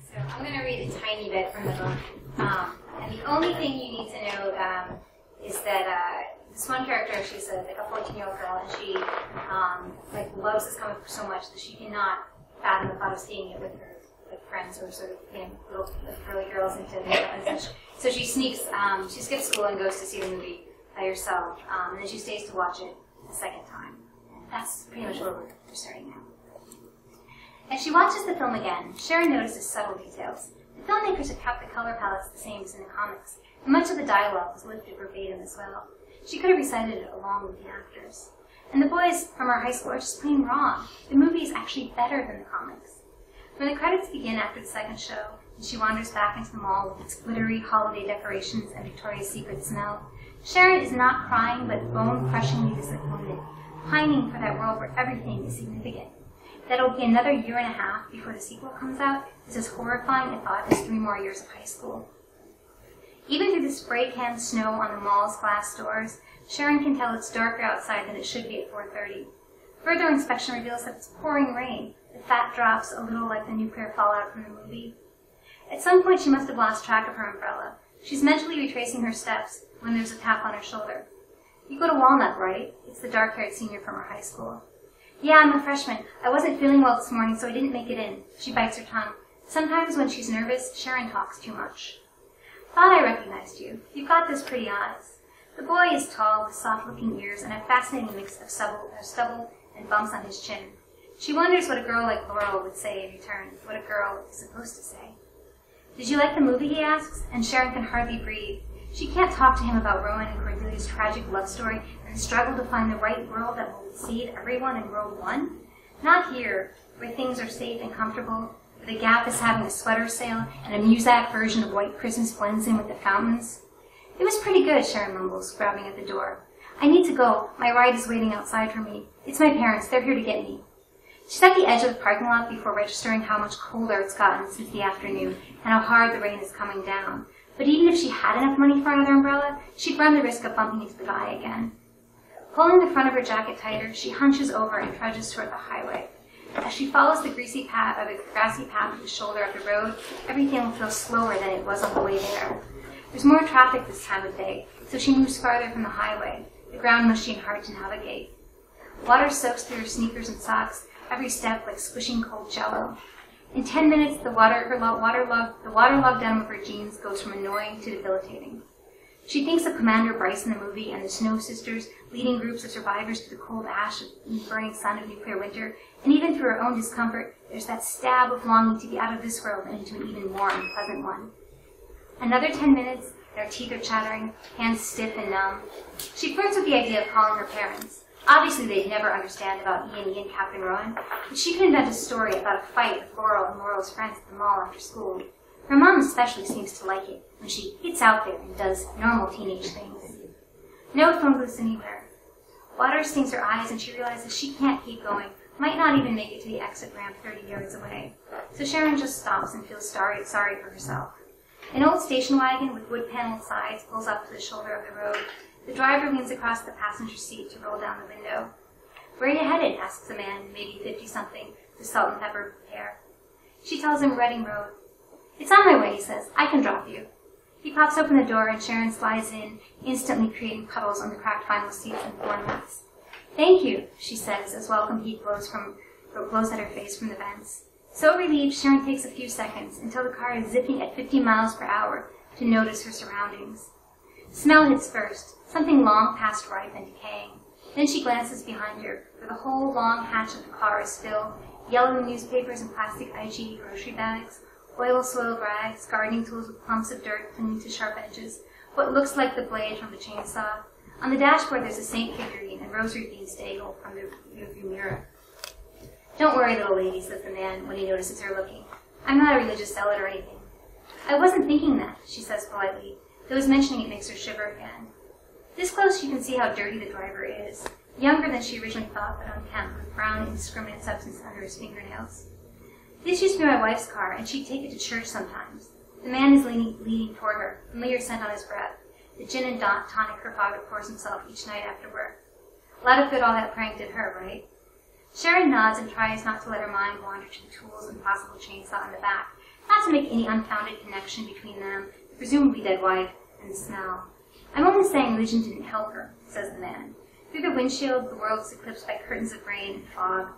So I'm going to read a tiny bit from the book. And the only thing you need to know is that this one character, she's like a 14-year-old girl, and she loves this comic book so much that she cannot fathom the thought of seeing it with her friends who are sort of little girly girls into and such. So she sneaks, she skips school and goes to see the movie by herself, and then she stays to watch it a second time. And that's pretty much where we're starting now. As she watches the film again, Sharon notices subtle details. The filmmakers had kept the color palettes the same as in the comics, and much of the dialogue was lifted verbatim as well. She could have recited it along with the actors. And the boys from her high school are just plain wrong. The movie is actually better than the comics. When the credits begin after the second show, and she wanders back into the mall with its glittery holiday decorations and Victoria's Secret smell, Sharon is not crying but bone-crushingly disappointed, pining for that world where everything is significant. That it'll be another year and a half before the sequel comes out is as horrifying a thought as 3 more years of high school. Even through the spray can snow on the mall's glass doors, Sharon can tell it's darker outside than it should be at 4:30. Further inspection reveals that it's pouring rain. The fat drops a little like the nuclear fallout from the movie. At some point, she must have lost track of her umbrella. She's mentally retracing her steps when there's a tap on her shoulder. "You go to Walnut, right?" It's the dark-haired senior from her high school. "Yeah, I'm a freshman. I wasn't feeling well this morning, so I didn't make it in." She bites her tongue. Sometimes when she's nervous, Sharon talks too much. "Thought I recognized you. You've got those pretty eyes." The boy is tall with soft-looking ears and a fascinating mix of stubble and bumps on his chin. She wonders what a girl like Laurel would say in return, what a girl is supposed to say. "Did you like the movie?" he asks, and Sharon can hardly breathe. She can't talk to him about Rowan and Cordelia's tragic love story and the struggle to find the right world that will save everyone in World 1. Not here, where things are safe and comfortable, where the Gap is having a sweater sale and a Muzak version of White Christmas blends in with the fountains. "It was pretty good," Sharon mumbles, grabbing at the door. "I need to go. My ride is waiting outside for me. It's my parents. They're here to get me." She's at the edge of the parking lot before registering how much colder it's gotten since the afternoon and how hard the rain is coming down. But even if she had enough money for another umbrella, she'd run the risk of bumping into the guy again. Pulling the front of her jacket tighter, she hunches over and trudges toward the highway. As she follows the grassy path to the shoulder of the road, everything will feel slower than it was on the way there. There's more traffic this time of day, so she moves farther from the highway, the ground mushy and hard to navigate. Water soaks through her sneakers and socks, every step like squishing cold jello. In 10 minutes, the waterlogged down of her jeans goes from annoying to debilitating. She thinks of Commander Bryce in the movie and the Snow Sisters leading groups of survivors through the cold ash and burning sun of nuclear winter, and even through her own discomfort, there's that stab of longing to be out of this world and into an even more unpleasant one. Another 10 minutes, and her teeth are chattering, hands stiff and numb. She flirts with the idea of calling her parents. Obviously, they'd never understand about E&E and Captain Rowan, but she could invent a story about a fight with Laurel and Laurel's friends at the mall after school. Her mom especially seems to like it, when she gets out there and does normal teenage things. No phone booths anywhere. Water stings her eyes and she realizes she can't keep going, might not even make it to the exit ramp 30 yards away. So Sharon just stops and feels sorry for herself. An old station wagon with wood-paneled sides pulls up to the shoulder of the road. The driver leans across the passenger seat to roll down the window. "Where are you headed?" asks a man, maybe 50-something, with salt and pepper hair. She tells him Reading Road. "It's on my way," he says. "I can drop you." He pops open the door and Sharon slides in, instantly creating puddles on the cracked vinyl seats and floor mats. "Thank you," she says, as welcome heat blows at her face from the vents. So relieved, Sharon takes a few seconds, until the car is zipping at 50 miles per hour, to notice her surroundings. Smell hits first, something long past ripe and decaying. Then she glances behind her, where the whole long hatch of the car is filled, yellow newspapers and plastic IG grocery bags, oil-soiled rags, gardening tools with clumps of dirt clinging to sharp edges, what looks like the blade from a chainsaw. On the dashboard there's a saint figurine and rosary beads dangle from the rearview mirror. "Don't worry, little lady," says the man when he notices her looking. "I'm not a religious zealot or anything." "I wasn't thinking that," she says politely, though his mentioning it makes her shiver again. This close you can see how dirty the driver is, younger than she originally thought, but unkempt, with brown indiscriminate substance under his fingernails. "This used to be my wife's car, and she'd take it to church sometimes." The man is leaning toward her, familiar scent on his breath, the gin and tonic her father pours himself each night after work. A lot of good all that praying did her, right? Sharon nods and tries not to let her mind wander to the tools and possible chainsaw in the back, not to make any unfounded connection between them, the presumably dead wife, and the smell. I'm only saying religion didn't help her, says the man. Through the windshield, the world is eclipsed by curtains of rain and fog.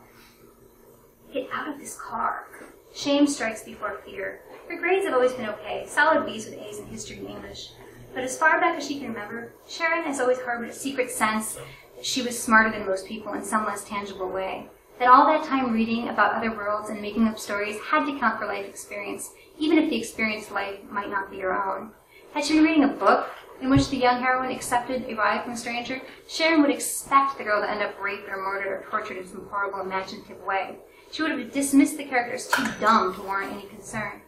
Get out of this car. Shame strikes before fear. Her grades have always been okay, solid B's with A's in history and English. But as far back as she can remember, Sharon has always harbored a secret sense that she was smarter than most people in some less tangible way. That all that time reading about other worlds and making up stories had to count for life experience, even if the experienced life might not be her own. Had she been reading a book in which the young heroine accepted a ride from a stranger, Sharon would expect the girl to end up raped or murdered or tortured in some horrible imaginative way. She would have dismissed the character as too dumb to warrant any concern.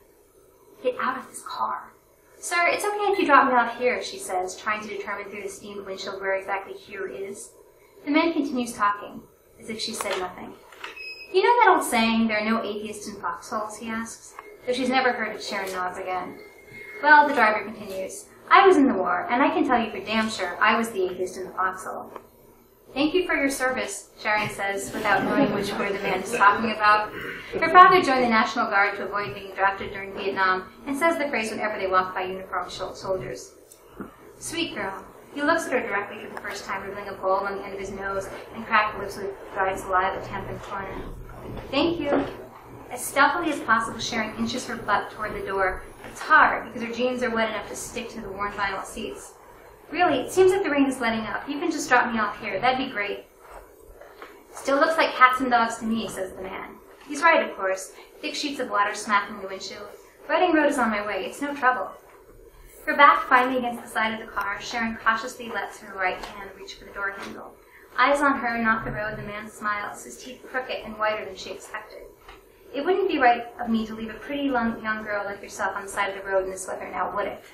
Get out of this car. Sir, it's okay if you drop me off here, she says, trying to determine through the steamed windshield where exactly here is. The man continues talking, as if she said nothing. You know that old saying, there are no atheists in foxholes, he asks. Though she's never heard it, Sharon nods again. Well, the driver continues. I was in the war, and I can tell you for damn sure I was the atheist in the foxhole. Thank you for your service, Sharon says, without knowing which word the man is talking about. Her father joined the National Guard to avoid being drafted during Vietnam, and says the phrase whenever they walk by uniformed soldiers. Sweet girl. He looks at her directly for the first time, revealing a bowl on the end of his nose and cracked lips with dried saliva tamped in the corner. Thank you. As stealthily as possible, Sharon inches her butt toward the door. It's hard, because her jeans are wet enough to stick to the worn vinyl seats. Really, it seems like the rain is letting up. You can just drop me off here. That'd be great. Still looks like cats and dogs to me, says the man. He's right, of course. Thick sheets of water smacking the windshield. Reading Road is on my way. It's no trouble. Her back finally against the side of the car, Sharon cautiously lets her right hand reach for the door handle. Eyes on her, not the road, the man smiles, his teeth crooked and whiter than she expected. It wouldn't be right of me to leave a pretty young girl like yourself on the side of the road in this weather now, would it?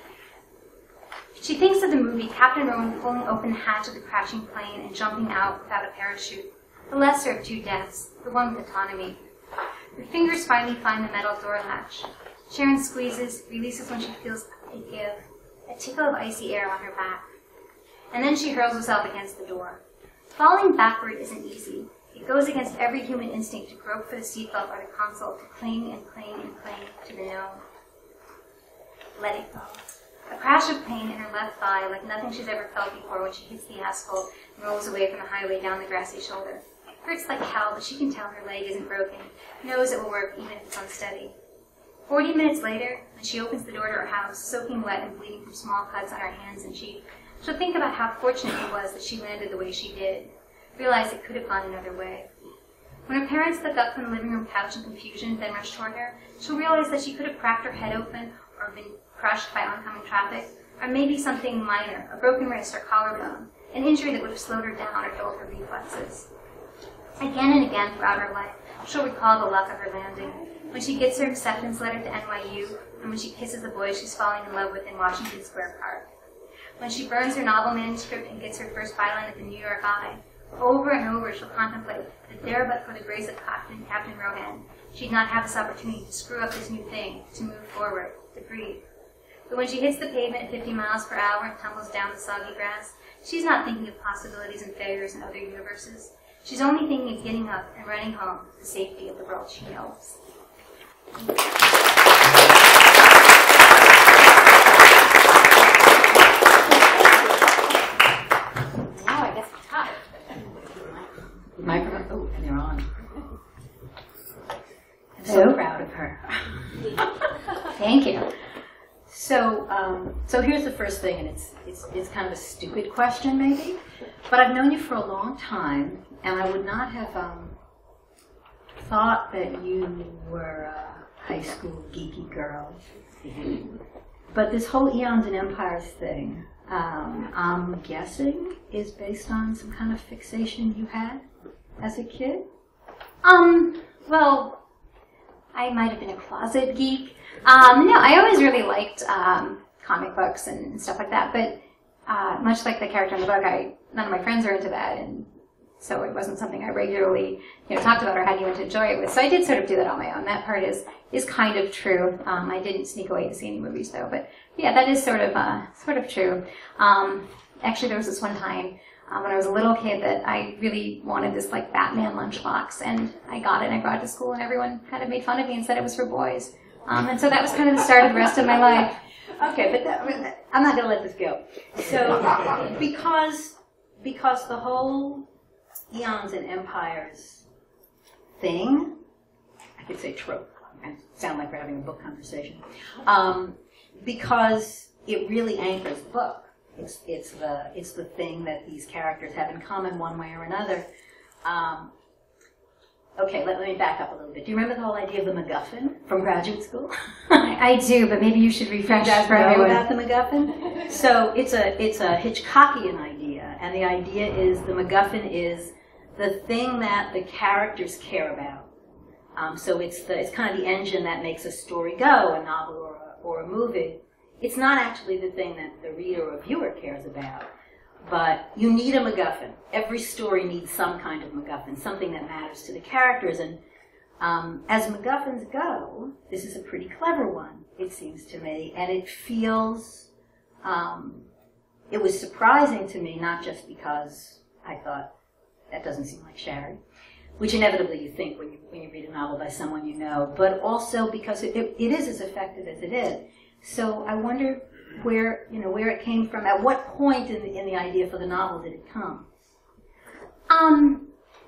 She thinks of the movie Captain Rowan pulling open the hatch of the crashing plane and jumping out without a parachute. The lesser of two deaths, the one with autonomy. Her fingers finally find the metal door latch. Sharon squeezes, releases when she feels a give, a tickle of icy air on her back. And then she hurls herself against the door. Falling backward isn't easy. It goes against every human instinct to grope for the seatbelt or the console, to cling and cling and cling to the known. Let it go. A crash of pain in her left thigh, like nothing she's ever felt before when she hits the asphalt and rolls away from the highway down the grassy shoulder. Hurts like hell, but she can tell her leg isn't broken, knows it will work even if it's unsteady. 40 minutes later, when she opens the door to her house, soaking wet and bleeding from small cuts on her hands and cheek, she'll think about how fortunate it was that she landed the way she did, realize it could have gone another way. When her parents look up from the living room couch in confusion, then rush toward her, she'll realize that she could have cracked her head open or been crushed by oncoming traffic, or maybe something minor, a broken wrist or collarbone, an injury that would have slowed her down or dulled her reflexes. Again and again throughout her life, she'll recall the luck of her landing. When she gets her acceptance letter to NYU, and when she kisses the boy she's falling in love with in Washington Square Park. When she burns her novel manuscript and gets her first byline at the New York Eye, over and over she'll contemplate that there but for the grace of Captain Rohan, she'd not have this opportunity to screw up this new thing, to move forward, to breathe. But when she hits the pavement at 50 miles per hour and tumbles down the soggy grass, she's not thinking of possibilities and failures in other universes. She's only thinking of getting up and running home to the safety of the world she knows. Now I guess it's top. Microphone. Oh, and they're on. I'm so proud of her. Thank you. So here's the first thing, and it's kind of a stupid question maybe, but I've known you for a long time, and I would not have thought that you were a high school geeky girl. But this whole Eons and Empires thing, I'm guessing, is based on some kind of fixation you had as a kid? Well, I might have been a closet geek. No, I always really liked comic books and stuff like that, but much like the character in the book, none of my friends are into that, and so it wasn't something I regularly, talked about or had anyone to enjoy it with. So I did sort of do that on my own. That part is kind of true. I didn't sneak away to see any movies though, but yeah, that is sort of true. Actually, there was this one time when I was a little kid that I really wanted this like Batman lunchbox, and I got it and I brought it to school, and everyone kind of made fun of me and said it was for boys. And so that was kind of the start of the rest of my life. Okay, but I'm not going to let this go. So, because the whole eons and empires thing, I could say trope, and sound like we're having a book conversation, because it really anchors the book. It's the thing that these characters have in common one way or another. Okay, let me back up a little bit. Do you remember the whole idea of the MacGuffin from graduate school? I do, but maybe you should refresh that for everyone. Know about the MacGuffin? So it's a Hitchcockian idea, and the idea is the MacGuffin is the thing that the characters care about. So it's kind of the engine that makes a story go, a novel or a movie. It's not actually the thing that the reader or viewer cares about. But you need a MacGuffin. Every story needs some kind of MacGuffin, something that matters to the characters. And as MacGuffins go, this is a pretty clever one, it seems to me. And it feels, it was surprising to me, not just because I thought, that doesn't seem like Shari, which inevitably you think when you read a novel by someone you know, but also because it is as effective as it is. So I wonder where it came from. At what point in the idea for the novel did it come?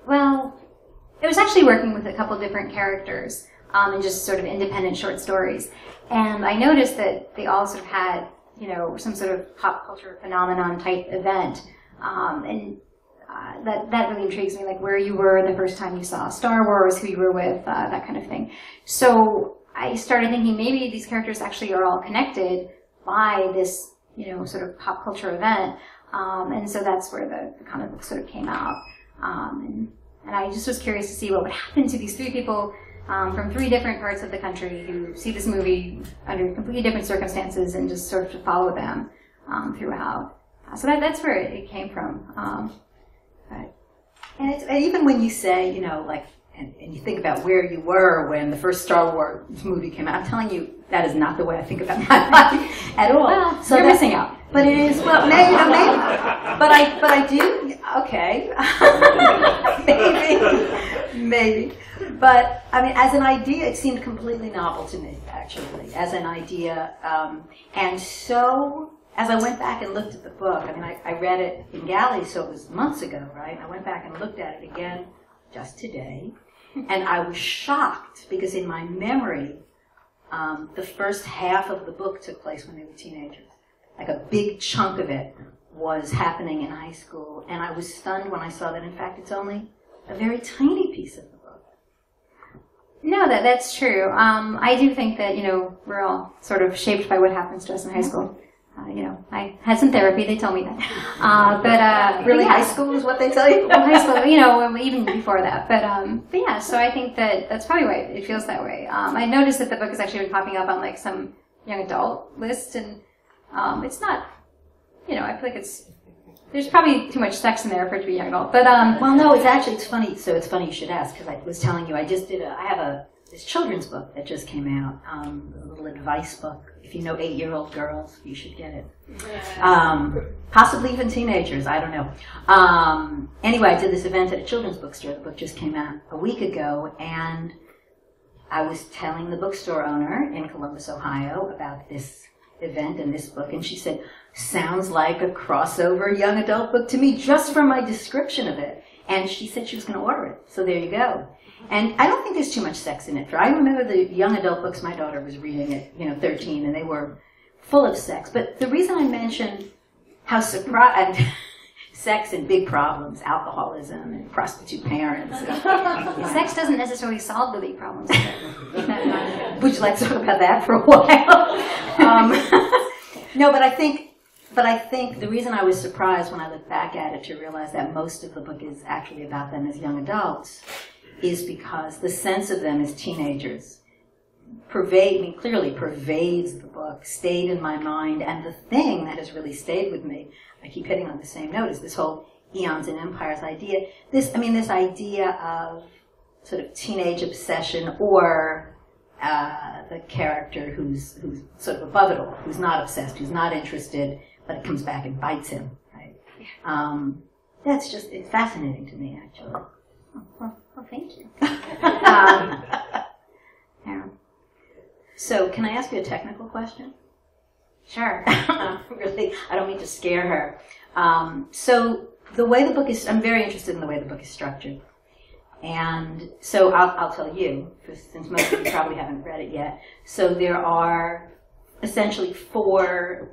Well, it was actually working with a couple different characters and just sort of independent short stories. And I noticed that they all sort of had, some sort of pop culture phenomenon type event. That really intrigues me, like where you were the first time you saw Star Wars, who you were with, that kind of thing. So I started thinking maybe these characters actually are all connected by this, sort of pop culture event. And so that's where the comic book sort of came out. And I just was curious to see what would happen to these three people from three different parts of the country who see this movie under completely different circumstances and just sort of to follow them throughout. So that's where it came from. And even when you say, and you think about where you were when the first Star Wars movie came out, I'm telling you, that is not the way I think about my life at all. Well, so you're missing out. But it is, well, maybe. But I do, okay. maybe. But, I mean, as an idea, it seemed completely novel to me, actually, as an idea. And so, as I went back and looked at the book, I mean, I read it in Galley, so it was months ago, right? I went back and looked at it again just today. And I was shocked because in my memory, the first half of the book took place when they were teenagers. Like a big chunk of it was happening in high school. And I was stunned when I saw that, in fact, it's only a very tiny piece of the book. No, that's true. I do think that, we're all sort of shaped by what happens to us in high school. I had some therapy, they told me that. But really, yeah. High school is what they tell you? Well, high school, even before that. But yeah, so I think that's probably why it feels that way. I noticed that the book has actually been popping up on like some young adult list, and it's not, I feel like there's probably too much sex in there for it to be young adult. But well, no, it's funny. So it's funny you should ask, because I was telling you, I have this children's book that just came out, a little advice book. If you know 8-year-old girls, you should get it. Possibly even teenagers, I don't know. Anyway, I did this event at a children's bookstore. The book just came out a week ago, and I was telling the bookstore owner in Columbus, Ohio, about this event and this book, and she said, sounds like a crossover young adult book to me, just from my description of it. And she said she was going to order it, so there you go. And I don't think there's too much sex in it. I remember the young adult books my daughter was reading at 13, and they were full of sex. But the reason I mentioned how surprised sex and big problems, alcoholism and prostitute parents. Sex doesn't necessarily solve the big problems. Would you like to talk about that for a while? No, but I think the reason I was surprised when I look back at it to realize that most of the book is actually about them as young adults is because the sense of them as teenagers clearly pervades the book, stayed in my mind, and the thing that has really stayed with me, I keep hitting on the same note, is this whole eons and empires idea. This idea of sort of teenage obsession, or the character who's sort of above it all, who's not obsessed, who's not interested, but it comes back and bites him. Right? It's fascinating to me, actually. Well, thank you. So, can I ask you a technical question? Sure. Really, I don't mean to scare her. So, the way the book is, I'm very interested in the way the book is structured. And so I'll tell you, since most of you probably haven't read it yet. So there are essentially 4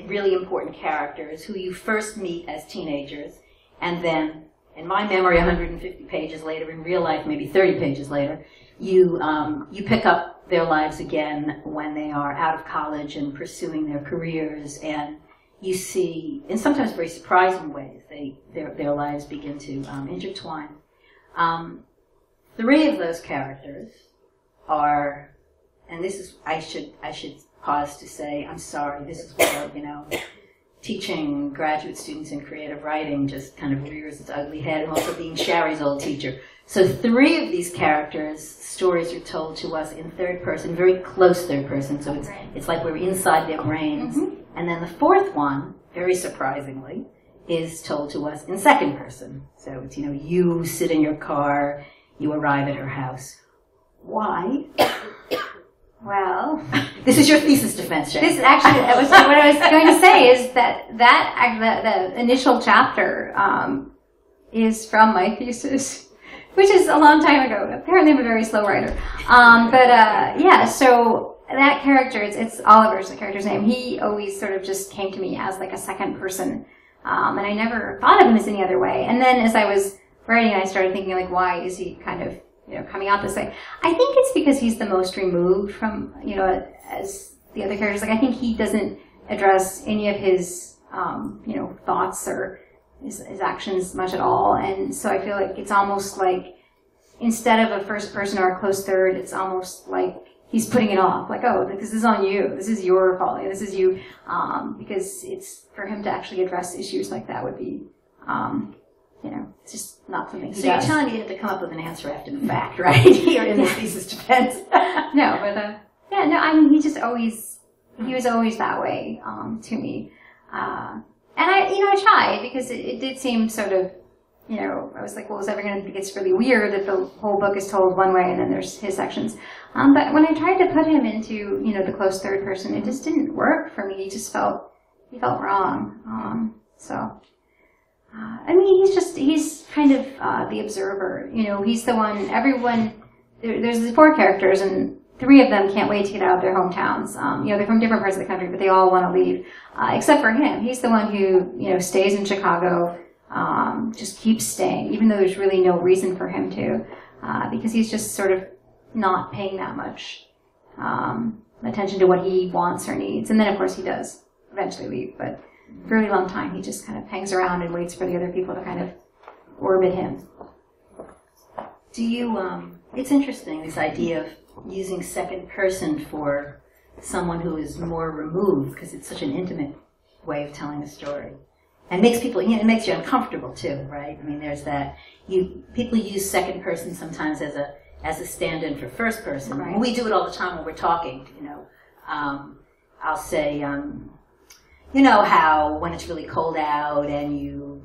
really important characters who you first meet as teenagers, and then, in my memory, 150 pages later, in real life, maybe 30 pages later, you pick up their lives again when they are out of college and pursuing their careers, and you see, in sometimes very surprising ways, their lives begin to intertwine. 3 of those characters are, and this is, I should pause to say, I'm sorry, this is where, teaching graduate students in creative writing just kind of rears its ugly head, and also being Shari's old teacher. So 3 of these characters' stories are told to us in third person, very close third person, so it's like we're inside their brains. Mm-hmm. And then the 4th one, very surprisingly, is told to us in second person. So it's, you sit in your car, you arrive at her house. Why? Well, this is your thesis defense, Shari. This is actually what I was going to say is that the initial chapter is from my thesis, which is a long time ago. Apparently, I'm a very slow writer. So that character, it's Oliver's the character's name. He always sort of just came to me as like a second person. And I never thought of him as any other way. And then as I was writing, I started thinking, like, why is he kind of, coming out this way? I think it's because he's the most removed from, as the other characters. Like, I think he doesn't address any of his, thoughts or his actions much at all. And so I feel like it's almost like, instead of a first person or a close third, it's almost like he's putting it off, like, oh, this is on you. This is your fault. This is you. Because it's, for him to actually address issues like that would be, it's just not something he does. So you're telling me you have to come up with an answer after the fact, right? Here in this thesis defense. I mean, he was always that way, to me. And I tried, because it did seem sort of, I was like, well, is ever going to, it's really weird that the whole book is told one way and then there's his sections. But when I tried to put him into, the close third person, it just didn't work for me. He felt wrong. He's kind of the observer. He's the one, there's these 4 characters, and 3 of them can't wait to get out of their hometowns. They're from different parts of the country, but they all want to leave, except for him. He's the one who, stays in Chicago, just keeps staying, even though there's really no reason for him to, because he's just sort of not paying that much attention to what he wants or needs. And then, of course, he does eventually leave, but for a really long time, he just kind of hangs around and waits for the other people to kind of orbit him. Do you, it's interesting, this idea of using second person for someone who is more removed, because it's such an intimate way of telling a story. And makes people, it makes you uncomfortable too, right? I mean, there's that, people use second person sometimes as a stand-in for first person. Right. We do it all the time when we're talking, I'll say, how when it's really cold out and you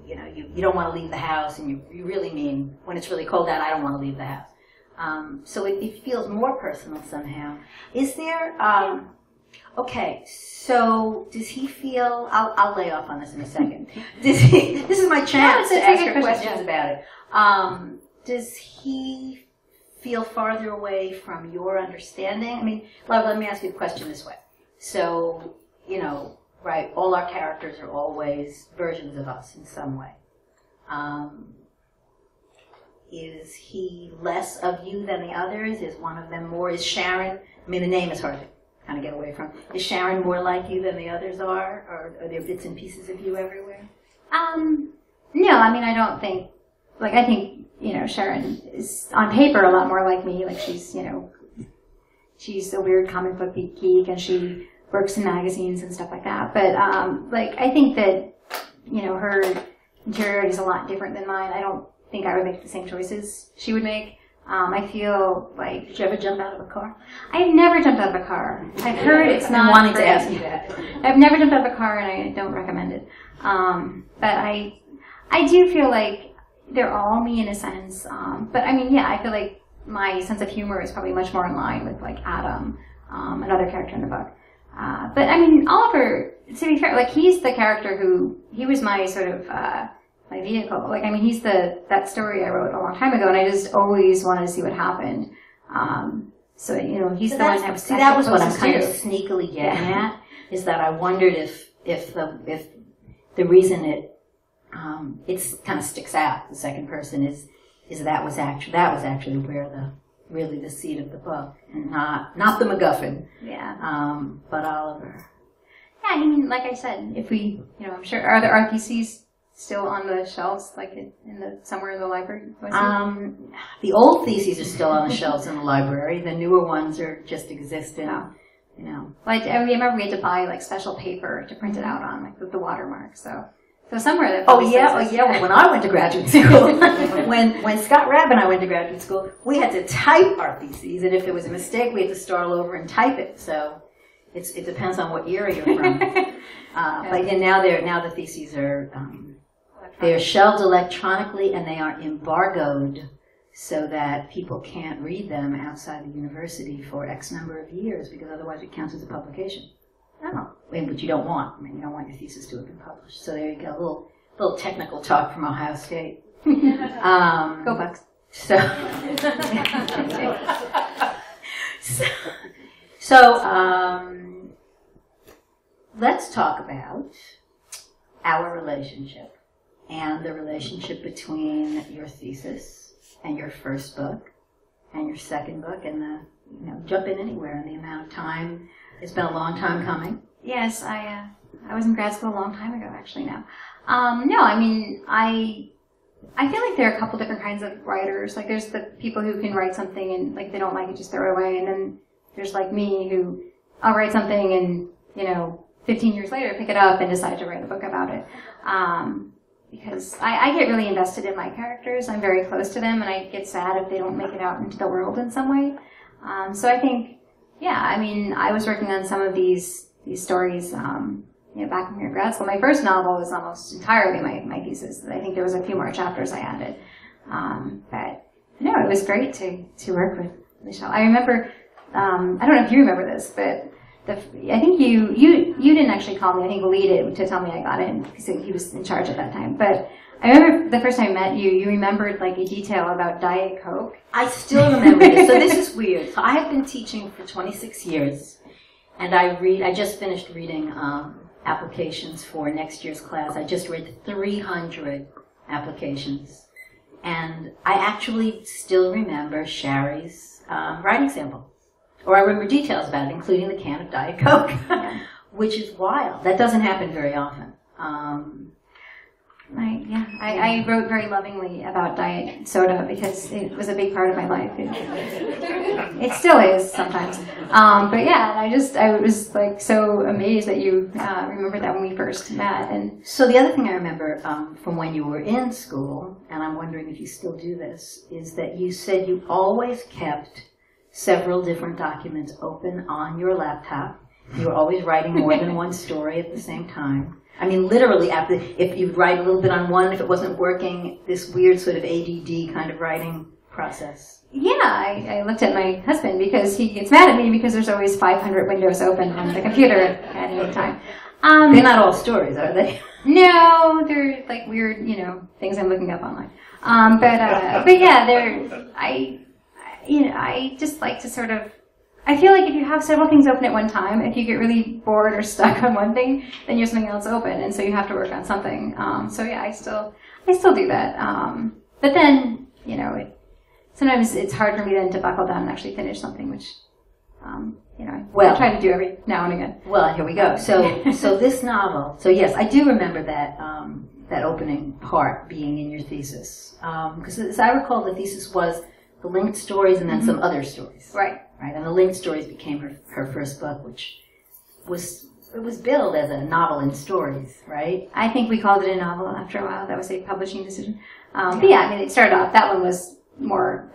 don't want to leave the house, and you really mean, when it's really cold out, I don't want to leave the house. So it feels more personal somehow. Is there, okay, so does he feel, I'll lay off on this in a second. This is my chance to ask her questions about it. Does he feel farther away from your understanding? I mean, let me ask you the question this way. So, right, all our characters are always versions of us in some way. Is he less of you than the others? Is one of them more? Is Sharon, I mean, the name is hard to kind of get away from. Is Sharon more like you than the others are? Or are there bits and pieces of you everywhere? No, I mean, I don't think, I think, Sharon is on paper a lot more like me. Like, she's a weird comic book geek, and she works in magazines and stuff like that. But, I think that, her interiority is a lot different than mine. I don't think I would make the same choices she would make. I feel like... Did you ever jump out of a car? I've never jumped out of a car. I've heard it's not... I wanted to ask you that. I've never jumped out of a car, and I don't recommend it. But I do feel like they're all me in a sense. But I mean, yeah, I feel like my sense of humor is probably much more in line with, like, Adam. another character in the book. But I mean, Oliver, to be fair, like he's the character he was my sort of, my vehicle. Like, I mean, he's that story I wrote a long time ago, and I just always wanted to see what happened. So, you know, he's the one that was. See, that was what I'm kind of sneakily getting at, is that I wondered if the reason it's kind of sticks out, the second person, is that was actually where really the seed of the book, and not the MacGuffin. Yeah. But Oliver. Yeah, I mean, like I said, if we, you know, I'm sure, are there RPCs still on the shelves, like somewhere in the library? The old theses are still on the shelves in the library. The newer ones are just existing. You know. Like, I remember we had to buy like special paper to print it out on, like with the watermark. So somewhere that. Oh yeah. Well, when I went to graduate school, when Scott Rabb and I went to graduate school, we had to type our theses, and if there was a mistake, we had to start all over and type it. So it depends on what era you're from. But now the theses are they're shelved electronically, and they are embargoed so that people can't read them outside the university for X number of years, because otherwise it counts as a publication. Oh. But you don't want. I mean, you don't want your thesis to have been published. So there you go. A little technical talk from Ohio State. Go Bucks. So let's talk about our relationship and the relationship between your thesis and your first book and your second book, and jump in anywhere in the amount of time. It's been a long time coming. Yes, I was in grad school a long time ago, actually, now. No, I mean, I feel like there are a couple different kinds of writers. Like, there's the people who can write something and, like, they don't like it, just throw it away. And then there's, like, me, who I'll write something and, 15 years later pick it up and decide to write a book about it. Because I get really invested in my characters. I'm very close to them, and I get sad if they don't make it out into the world in some way. So I think, yeah, I mean, I was working on some of these stories, back when we were in grad school. My first novel was almost entirely my thesis. I think there was a few more chapters I added. But no, it was great to work with Michelle. I remember, I don't know if you remember this, but I think you didn't actually call me. I think Lee did to tell me I got in, because he was in charge at that time. But I remember the first time I met you, you remembered like a detail about Diet Coke. I still remember this. So this is weird. So I have been teaching for 26 years, and I just finished reading applications for next year's class. I just read 300 applications, and I actually still remember Shari's writing sample. Or I remember details about it, including the can of Diet Coke, which is wild. That doesn't happen very often. I wrote very lovingly about diet soda because it was a big part of my life. It still is sometimes. But yeah, I was like so amazed that you remembered that when we first met. And so the other thing I remember from when you were in school, and I'm wondering if you still do this, is that you said you always kept several different documents open on your laptop. You were always writing more than one story at the same time. I mean, literally, if you'd write a little bit on one, if it wasn't working, this weird sort of ADD kind of writing process. Yeah, I looked at my husband because he gets mad at me because there's always 500 windows open on the computer at any time. They're not all stories, are they? No, they're like weird, things I'm looking up online. But yeah, I just like to sort of, I feel like if you have several things open at one time, if you get really bored or stuck on one thing, then you have something else open, and so you have to work on something. So yeah, I still do that. But then, sometimes it's hard for me then to buckle down and actually finish something, which, I try to do every now and again. Well, here we go. So this novel, so yes, I do remember that, that opening part being in your thesis. Because as I recall, the thesis was the linked stories and then some other stories. Right. And the linked stories became her first book, which was billed as a novel in stories, right? I think we called it a novel after a while. That was a publishing decision. But yeah, I mean, it started off, that one was more,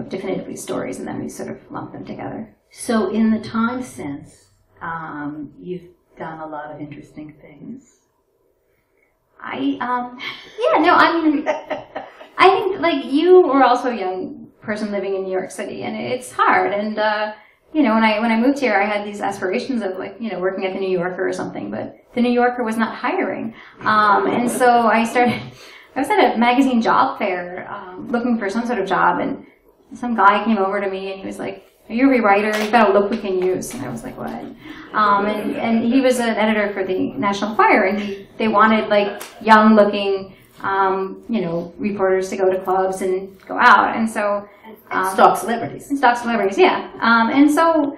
definitively stories, and then we sort of lumped them together. So in the time since, you've done a lot of interesting things. I think, like, you were also a young person living in New York City, and it's hard, and you know, when I moved here, I had these aspirations of like, you know, working at the New Yorker or something, but the New Yorker was not hiring. And so I was at a magazine job fair, looking for some sort of job, and some guy came over to me and he was like, "Are you a rewriter? You've got a look we can use." And I was like, "What?" And he was an editor for the National Enquirer, and they wanted like young looking, you know, reporters to go to clubs and go out. And so, stalk celebrities. And stalk celebrities, yeah. And so,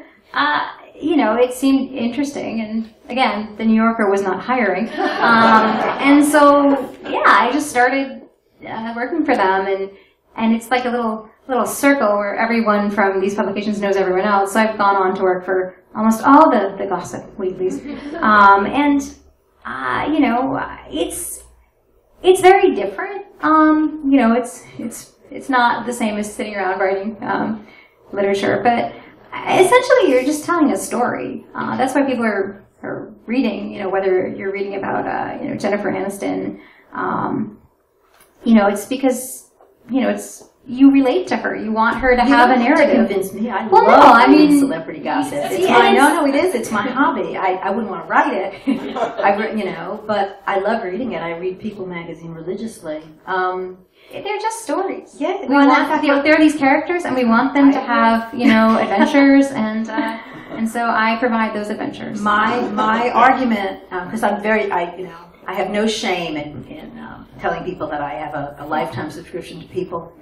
you know, it seemed interesting. And again, the New Yorker was not hiring. And so, yeah, I just started working for them, and it's like a little circle where everyone from these publications knows everyone else. So I've gone on to work for almost all the gossip weeklies. You know, it's very different. You know, it's not the same as sitting around writing literature, but essentially you're just telling a story. That's why people are reading, you know, whether you're reading about, you know, Jennifer Aniston, you know, it's because, you know, you relate to her. You want her to have a narrative. To convince me. I love reading celebrity gossip. It's my hobby. I wouldn't want to write it. You know, but I love reading it. I read People magazine religiously. They're just stories. Yeah. There are these characters, and we want them to have, you know, adventures, and so I provide those adventures. My argument, because I have no shame in telling people that I have a lifetime subscription to People.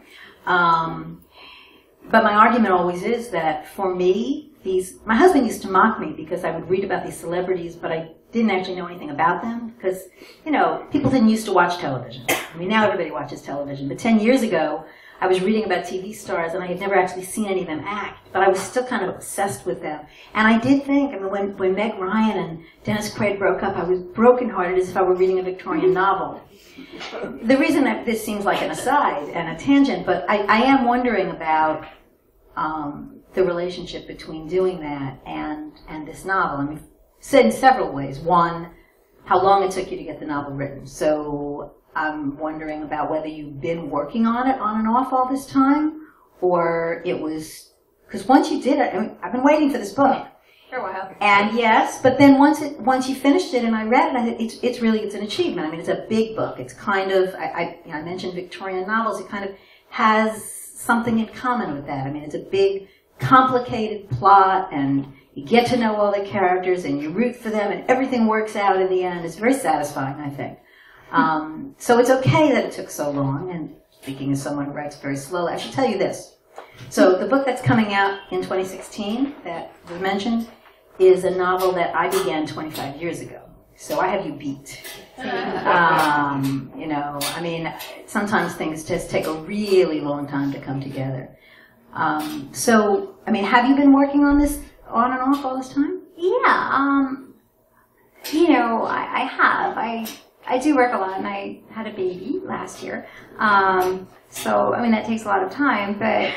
But my argument always is that for me, my husband used to mock me because I would read about these celebrities, but I didn't actually know anything about them because, you know, people didn't used to watch television. I mean, now everybody watches television, but 10 years ago, I was reading about TV stars and I had never actually seen any of them act, but I was still kind of obsessed with them. And I did think, I mean, when Meg Ryan and Dennis Quaid broke up, I was brokenhearted as if I were reading a Victorian novel. The reason that this seems like an aside and a tangent, but I am wondering about the relationship between doing that and this novel. I mean, said in several ways. One, how long it took you to get the novel written. So I'm wondering about whether you've been working on it on and off all this time, or it was, because once you did it, I mean, I've been waiting for this book. For a while. And yes, but then once you finished it and I read it, I think it's an achievement. I mean, it's a big book. It's kind of, I mentioned Victorian novels. It kind of has something in common with that. I mean, it's a big, complicated plot, and you get to know all the characters, and you root for them, and everything works out in the end. It's very satisfying, I think. So it's okay that it took so long, and speaking as someone who writes very slowly, I should tell you this. So the book that's coming out in 2016 that was mentioned is a novel that I began 25 years ago. So I have you beat. You know, I mean, sometimes things just take a really long time to come together. So, I mean, have you been working on this on and off all this time? Yeah, you know, I have. I do work a lot, and I had a baby last year. So, I mean, that takes a lot of time, but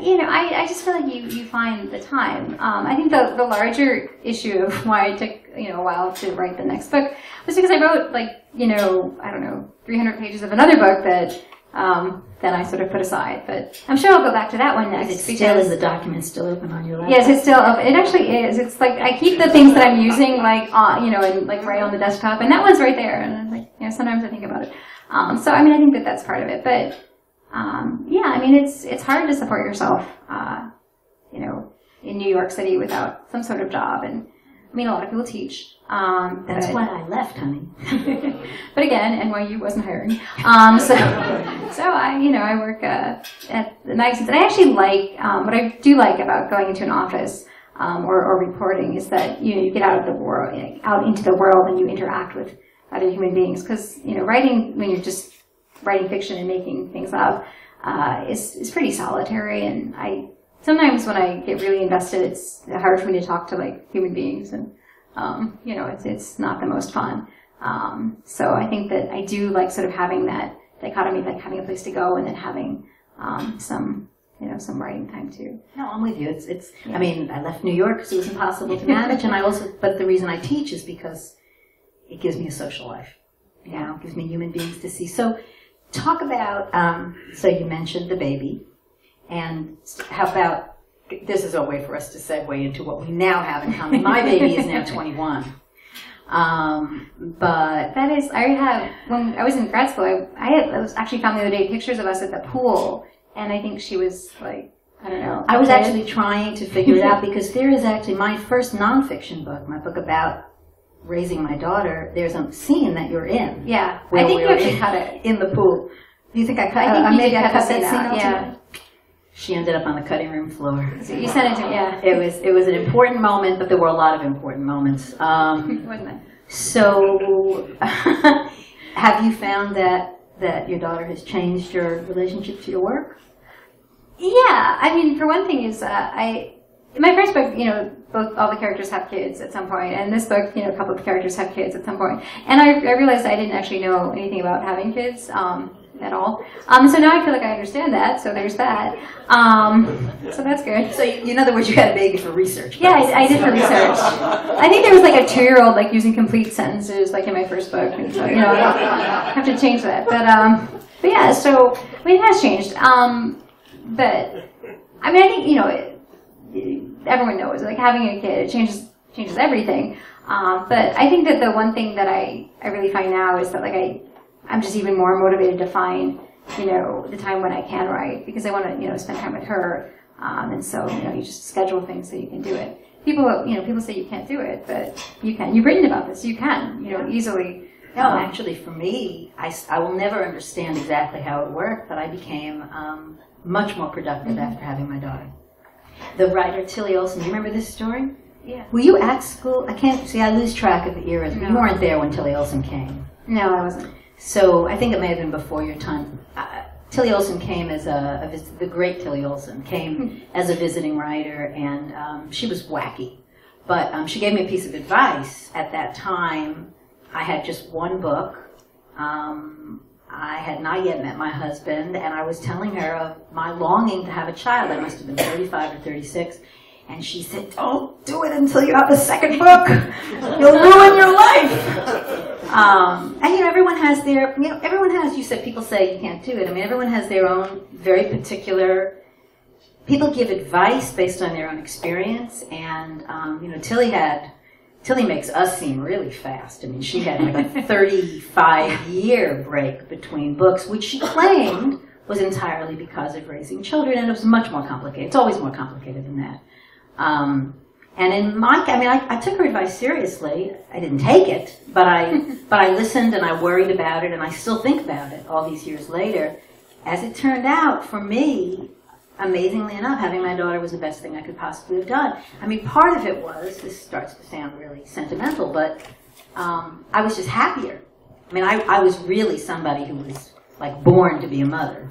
you know, I just feel like you find the time. I think the larger issue of why it took, you know, a while to write the next book was because I wrote, like, you know, I don't know, 300 pages of another book that then I sort of put aside. But I'm sure I'll go back to that one next. Is the document still open on your laptop? Yes, it's still open. It actually is. It's like I keep the things that I'm using, like, you know, and like right on the desktop, and that one's right there. And I'm like, you know, sometimes I think about it. So I mean, I think that that's part of it, but. Yeah, I mean, it's hard to support yourself, you know, in New York City without some sort of job. And I mean, a lot of people teach. That's why I left, honey. But again, NYU wasn't hiring. So I, you know, I work at the magazines, and I actually like what I do like about going into an office or reporting is that you get out of the world, out into the world, and you interact with other human beings. Because you know, writing when you're just writing fiction and making things up is pretty solitary, and sometimes when I get really invested, it's hard for me to talk to like human beings, and you know, it's not the most fun. So I think that I do like sort of having that dichotomy, like having a place to go and then having some writing time too. No, I'm with you. It's. Yeah. I mean, I left New York because it was impossible to manage, but the reason I teach is because it gives me a social life. You know, it gives me human beings to see. So. Talk about, so you mentioned the baby, and how about this is a way for us to segue into what we now have in common. My baby is now 21. But that is, when I was in grad school, I was actually found the other day pictures of us at the pool, and I think she was like, I don't know. I was actually trying to figure it out because there is actually my first nonfiction book, my book about raising my daughter. There's a scene that you're in. Yeah, I think you actually cut it in the pool. Do you think I cut? I think I cut that scene out. Yeah. She ended up on the cutting room floor. So you sent it to me. Yeah. It was an important moment, but there were a lot of important moments. Wasn't it? So, have you found that your daughter has changed your relationship to your work? Yeah, I mean, for one thing is, in my first book, all the characters have kids at some point, and this book, a couple of the characters have kids at some point. And I realized I didn't actually know anything about having kids at all. So now I feel like I understand that, so there's that. So that's good. So, in other words, you had a baby for research. Yeah, I did for research. I think there was like a 2-year-old like using complete sentences like in my first book, and so I have to change that. But yeah, so I mean it has changed. But I mean I think everyone knows like having a kid it changes everything. But I think that the one thing that I really find now is that like I'm just even more motivated to find the time when I can write because I want to spend time with her. And so you just schedule things so you can do it. People say you can't do it, but you can. You've written about this. You can easily. No, actually, for me, I will never understand exactly how it worked, but I became much more productive after having my daughter. The writer Tilly Olsen, do you remember this story? Yeah. Were you at school? I lose track of the eras. No. You weren't there when Tilly Olsen came. No, I wasn't. So I think it may have been before your time. Tilly Olsen came as the great Tilly Olsen came as a visiting writer, and she was wacky. But she gave me a piece of advice at that time. I had just one book. I had not yet met my husband, and I was telling her of my longing to have a child. I must have been 35 or 36. And she said, "Don't do it until you have a second book. You'll ruin your life." And everyone has you said people say you can't do it. I mean, everyone has their own very particular, people give advice based on their own experience. And, Tilly makes us seem really fast. I mean, she had like a 35-year break between books, which she claimed was entirely because of raising children, and it was much more complicated. It's always more complicated than that. And in I took her advice seriously. I didn't take it, but I listened and I worried about it, and I still think about it all these years later. As it turned out, for me, amazingly enough, having my daughter was the best thing I could possibly have done. I mean, part of it was, this starts to sound really sentimental, but I was just happier. I mean, I was really somebody who was like born to be a mother,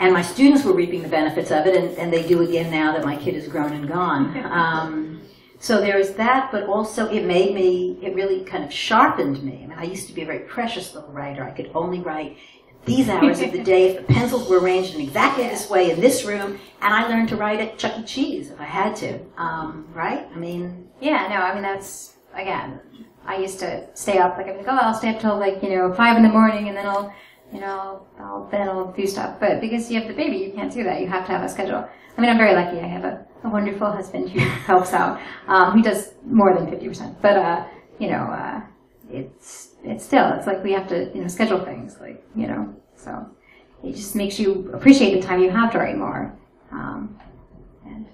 and my students were reaping the benefits of it, and they do again now that my kid is grown and gone. So there was that, but also it really kind of sharpened me. I mean, I used to be a very precious little writer. I could only write these hours of the day if the pencils were arranged in exactly this way in this room, and I learned to write at Chuck E. Cheese if I had to. Right? I mean... Yeah, no, I mean, that's, again, I used to stay up, like, I'll stay up till, 5 in the morning, and then I'll do stuff. But because you have the baby, you can't do that. You have to have a schedule. I mean, I'm very lucky. I have a wonderful husband who helps out. He does more than 50%. But, it's like we have to, schedule things, so it just makes you appreciate the time you have to write more. And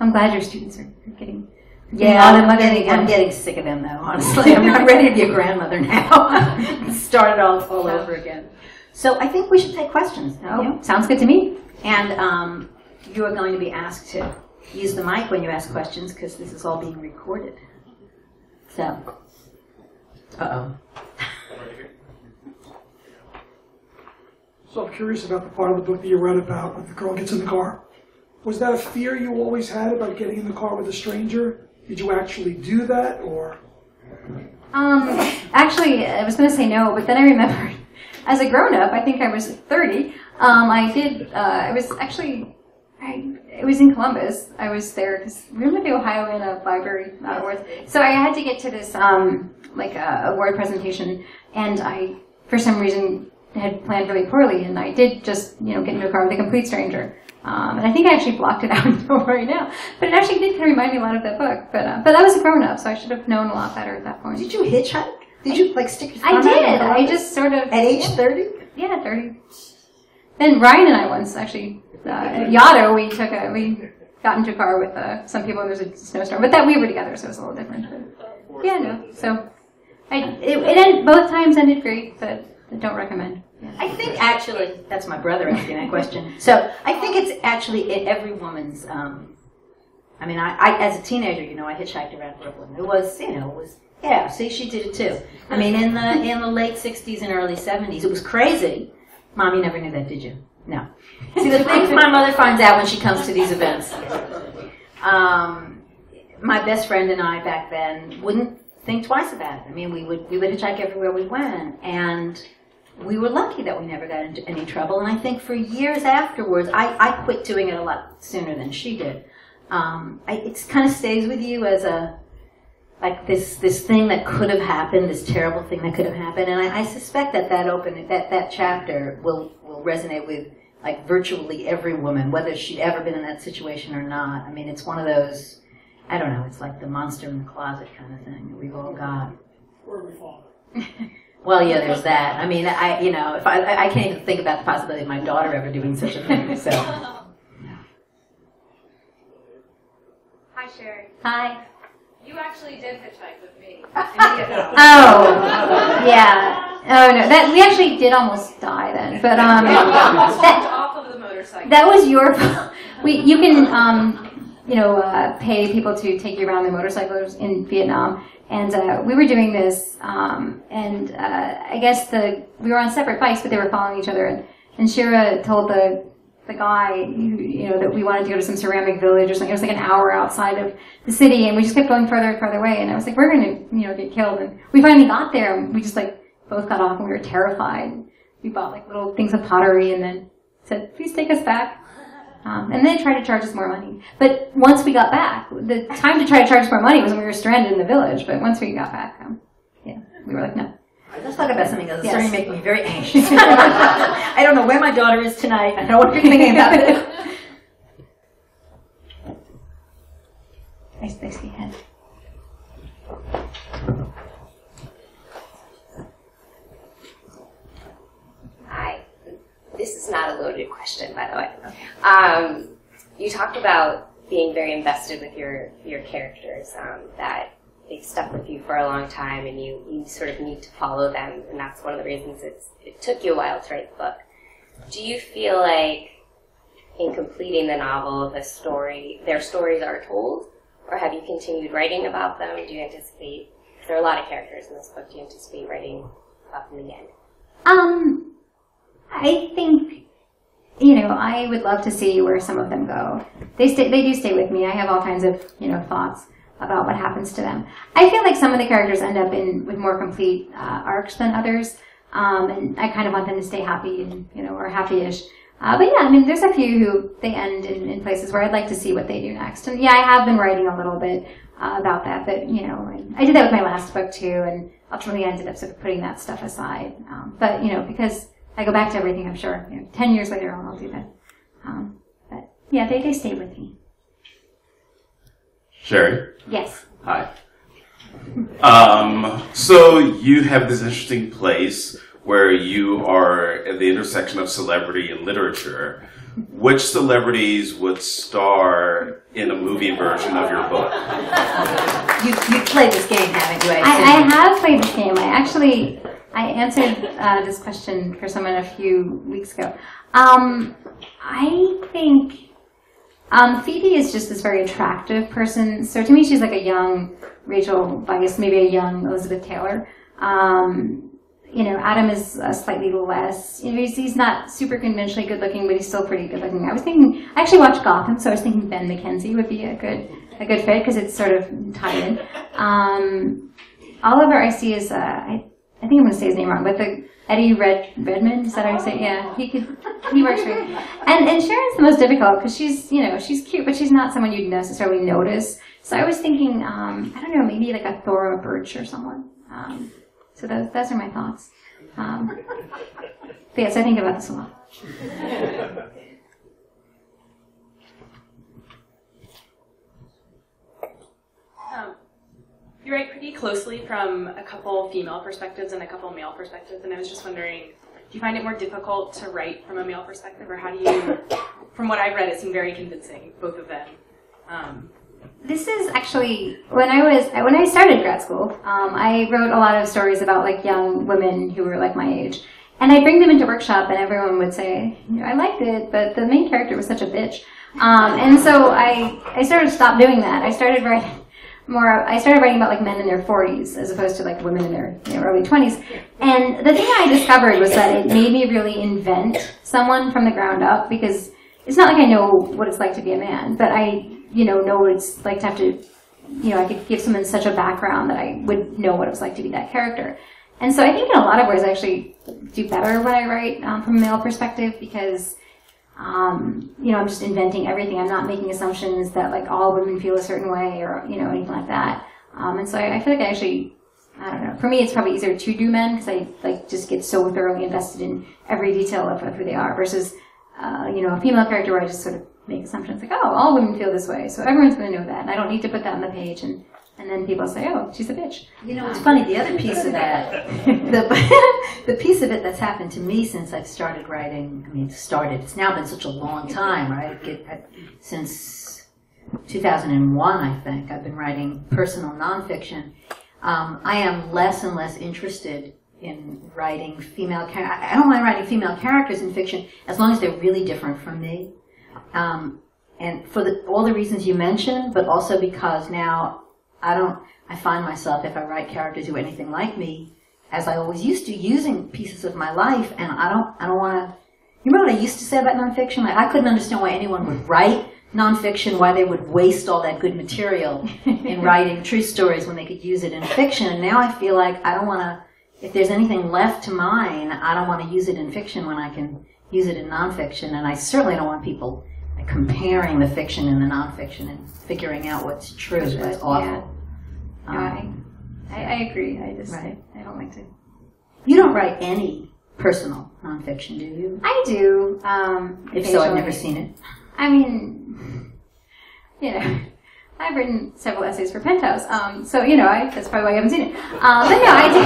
I'm glad your students are getting... I'm getting sick of them, though, honestly. I'm ready to be a grandmother now. Start it all over again. So I think we should take questions. Sounds good to me. And you are going to be asked to use the mic when you ask questions, because this is all being recorded. So, So I'm curious about the part of the book that you read about when the girl gets in the car. Was that a fear you always had about getting in the car with a stranger? Did you actually do that, or? Actually, I was going to say no, but then I remembered, as a grown-up, I think I was 30, I did, it was in Columbus. I was there, because we were at the Ohio in a library awards. So I had to get to this, award presentation, and I, for some reason, had planned really poorly, and I did just, get into a car with a complete stranger. And I think I actually blocked it out right now. But it actually did kind of remind me a lot of that book. But I was a grown-up, so I should have known a lot better at that point. Did you hitchhike? Did you stick your I thumb out did. and go I up? just sort of... At age 30? Yeah, 30. Then Ryan and I once actually, at Yaddo, we got into a car with some people and there was a snowstorm. But that we were together, so it was a little different. But, yeah, no. So, both times ended great, but I don't recommend. Yeah. I think actually, that's my brother asking that question. So I think it's actually in every woman's, I as a teenager, I hitchhiked around Brooklyn. It was, yeah, see, she did it too. I mean, in the late 60s and early 70s, it was crazy. Mom, you never knew that, did you? No. See, the things my mother finds out when she comes to these events. My best friend and I back then wouldn't think twice about it. I mean, we would hitchhike everywhere we went, and we were lucky that we never got into any trouble. And I think for years afterwards, I quit doing it a lot sooner than she did. It kind of stays with you as this thing that could have happened, this terrible thing that could have happened. And I suspect that chapter will resonate with virtually every woman, whether she'd ever been in that situation or not. I mean, it's one of those, I don't know, it's like the monster in the closet kind of thing that we've all got. Where we fall. Well, yeah, there's that. I mean, if I can't even think about the possibility of my daughter ever doing such a thing. So. Hi, Shari. Hi. You actually did hitchhike with me. Oh, yeah. Oh, no. We actually did almost die then. But, off of the motorcycle. that was your fault. You can, pay people to take you around the motorcycles in Vietnam. And we were doing this, I guess we were on separate bikes, but they were following each other. And Shira told the guy, that we wanted to go to some ceramic village or something. It was like an hour outside of the city, and we just kept going further and further away. And I was like, we're going to, get killed. And we finally got there, and we just both got off, and we were terrified. We bought little things of pottery, and then said, please take us back. And then tried to charge us more money. But once we got back, the time to try to charge us more money was when we were stranded in the village. But once we got back, we were like, no. Let's talk about something else. It's Yes. starting to make me very anxious. I don't know where my daughter is tonight. I know what you're thinking about this. I see head. Hi. This is not a loaded question, by the way. You talked about being very invested with your characters, that they've stuck with you for a long time and you sort of need to follow them, and that's one of the reasons it took you a while to write the book. Do you feel like in completing the novel, their stories are told, or have you continued writing about them? Do you anticipate, because there are a lot of characters in this book, do you anticipate writing about them again? I think, I would love to see where some of them go. They do stay with me. I have all kinds of, thoughts about what happens to them. I feel like some of the characters end up with more complete arcs than others, and I kind of want them to stay happy and, or happy-ish. But yeah, there's a few who they end in places where I'd like to see what they do next. And yeah, I have been writing a little bit about that, but, I did that with my last book too, and ultimately ended up sort of putting that stuff aside. But, because I go back to everything, I'm sure, 10 years later I'll do that. But yeah, they stay with me. Shari? Yes. Hi. So you have this interesting place where you are at the intersection of celebrity and literature. Which celebrities would star in a movie version of your book? You've played this game, haven't you? I have played this game. I answered this question for someone a few weeks ago. I think Phoebe is just this very attractive person. So to me, she's like a young Rachel Weisz, maybe a young Elizabeth Taylor. Adam is slightly less. He's not super conventionally good looking, but he's still pretty good looking. I actually watched Gotham, so I was thinking Ben McKenzie would be a good fit because it's sort of tied in. Oliver, I see is I think I'm going to say his name wrong, but the Eddie Redmayne, is that how you say it? Yeah, he works for me. And Sharon's the most difficult because she's cute, but she's not someone you'd necessarily notice. So I was thinking, I don't know, maybe like a Thora Birch or someone. So those are my thoughts. But yes, I think about this a lot. You write pretty closely from a couple female perspectives and a couple male perspectives, and I was just wondering, do you find it more difficult to write from a male perspective, or how do you, from what I've read, it seemed very convincing, both of them. This is actually, when I started grad school, I wrote a lot of stories about like young women who were like my age. And I'd bring them into workshop and everyone would say, I liked it, but the main character was such a bitch. And so I sort of stopped doing that. I started writing about like men in their 40s as opposed to like women in their early 20s. And the thing I discovered was that it made me really invent someone from the ground up, because it's not like I know what it's like to be a man, but I know what it's like to have to, I could give someone such a background that I would know what it was like to be that character. And so I think in a lot of ways I actually do better when I write from a male perspective, because I'm just inventing everything. I'm not making assumptions that like all women feel a certain way or anything like that. And so I feel like I actually, I don't know. For me, it's probably easier to do men because I like just get so thoroughly invested in every detail of who they are versus a female character where I just sort of make assumptions like, oh, all women feel this way, so everyone's going to know that, and I don't need to put that on the page, and then people say, oh, she's a bitch. It's funny, the other piece of that, the piece of it that's happened to me since I've started writing, it's now been such a long time, right? Since 2001, I think, I've been writing personal nonfiction. I am less and less interested in writing female characters. I don't mind writing female characters in fiction as long as they're really different from me. And for all the reasons you mentioned, but also because now I find myself, if I write characters who are anything like me, as I always used to, using pieces of my life, and I don't want to, you remember what I used to say about nonfiction? Like, I couldn't understand why anyone would write nonfiction, why they would waste all that good material in writing true stories when they could use it in fiction. And now I feel like I don't want to, if there's anything left to mine, I don't want to use it in fiction when I can use it in nonfiction. And I certainly don't want people comparing the fiction and the nonfiction and figuring out what's true. That's awful. Yeah. I agree. I don't like to. You don't write any personal nonfiction, do you? I do. If so, I've never seen it. I mean, I've written several essays for Penthouse, so that's probably why you haven't seen it. But no, I do.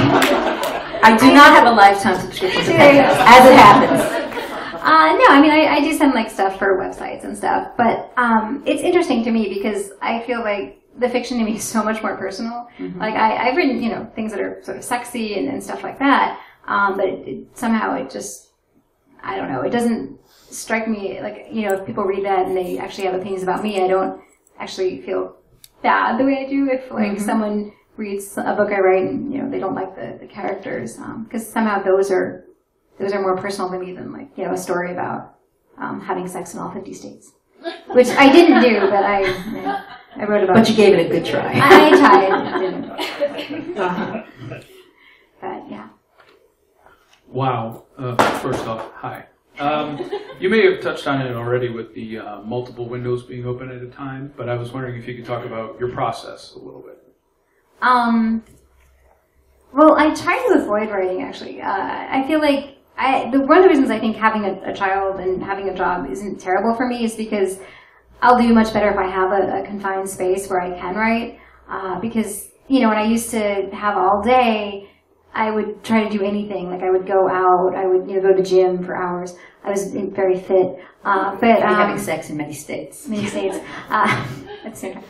I do not have a lifetime subscription to Penthouse, as it happens. No, I mean, I do some like stuff for websites and stuff, but it's interesting to me because I feel like the fiction to me is so much more personal. Mm-hmm. Like I've written, things that are sort of sexy and stuff like that, but somehow it just, I don't know, it doesn't strike me like, if people read that and they actually have opinions about me, I don't actually feel bad the way I do if like someone reads a book I write and, they don't like the characters, because somehow those are more personal to me than like, a story about having sex in all 50 states. Which I didn't do, but I wrote about. But you gave it a good try. I tried. But yeah. Wow. First off, hi. You may have touched on it already with the multiple windows being open at a time, but I was wondering if you could talk about your process a little bit. Well, I try to avoid writing, actually. I feel like one of the reasons I think having a child and having a job isn't terrible for me is because I'll do much better if I have a confined space where I can write. Because, when I used to have all day, I would try to do anything. Like I would go out, I would go to the gym for hours. I was very fit. But having sex in many states. At the same time.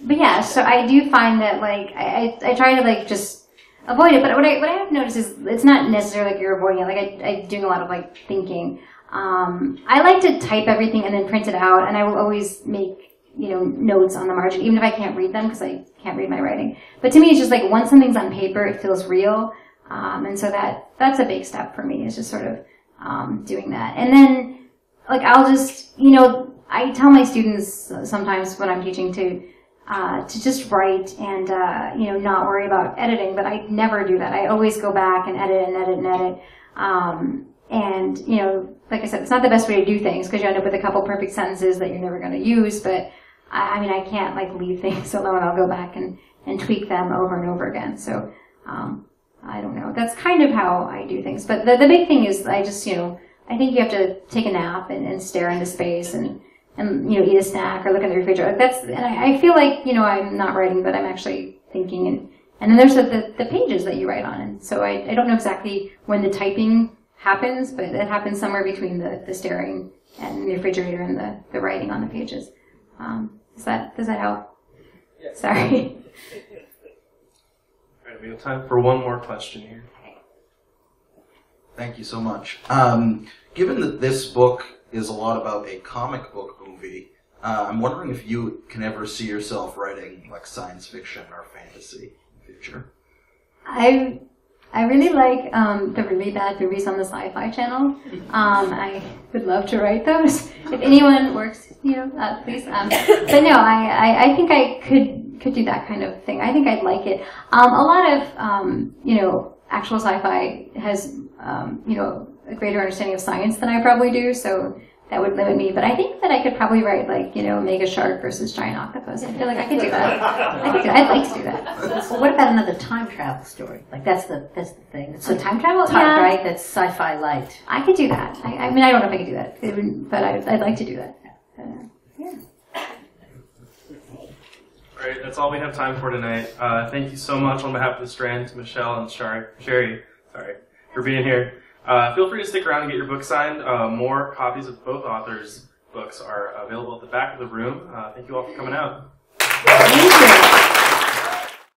But yeah, so I do find that like I try to like just avoid it, but what I have noticed is it's not necessarily like you're avoiding it. Like I'm doing a lot of like thinking. I like to type everything and then print it out, and I will always make notes on the margin, even if I can't read them because I can't read my writing. But to me, it's just like once something's on paper, it feels real, and so that's a big step for me. Is just sort of doing that, and then like I'll just I tell my students sometimes when I'm teaching to just write and, not worry about editing, but I never do that. I always go back and edit and edit and edit. Like I said, it's not the best way to do things because you end up with a couple perfect sentences that you're never going to use, but I can't like leave things alone. I'll go back and tweak them over and over again. So, I don't know. That's kind of how I do things. But the big thing is I just, I think you have to take a nap and stare into space and eat a snack or look in the refrigerator. And I feel like, I'm not writing, but I'm actually thinking. And then there's the pages that you write on. And so I don't know exactly when the typing happens, but it happens somewhere between the staring and the refrigerator and the writing on the pages. Does that help? Yes. Sorry. All right, we have time for one more question here. Thank you so much. Given that this book is a lot about a comic book movie, I'm wondering if you can ever see yourself writing like science fiction or fantasy in the future. I really like the really bad movies on the Sci-Fi Channel. I would love to write those. If anyone works, please. But no, I think I could do that kind of thing. I think I'd like it. A lot of actual sci-fi has a greater understanding of science than I probably do, so that would limit me. But I think that I could probably write mega shark versus giant octopus. I feel like I could do that. I'd like to do that. Well, what about another time travel story? Like that's the thing. It's So time travel, time, right? That's sci-fi light. I could do that. I mean, I don't know if I could do that, but I'd like to do that. Yeah. All right, that's all we have time for tonight. Thank you so much on behalf of the Strand to Michelle and Shari, for being here. Feel free to stick around and get your book signed. More copies of both authors' books are available at the back of the room. Thank you all for coming out. Thank you.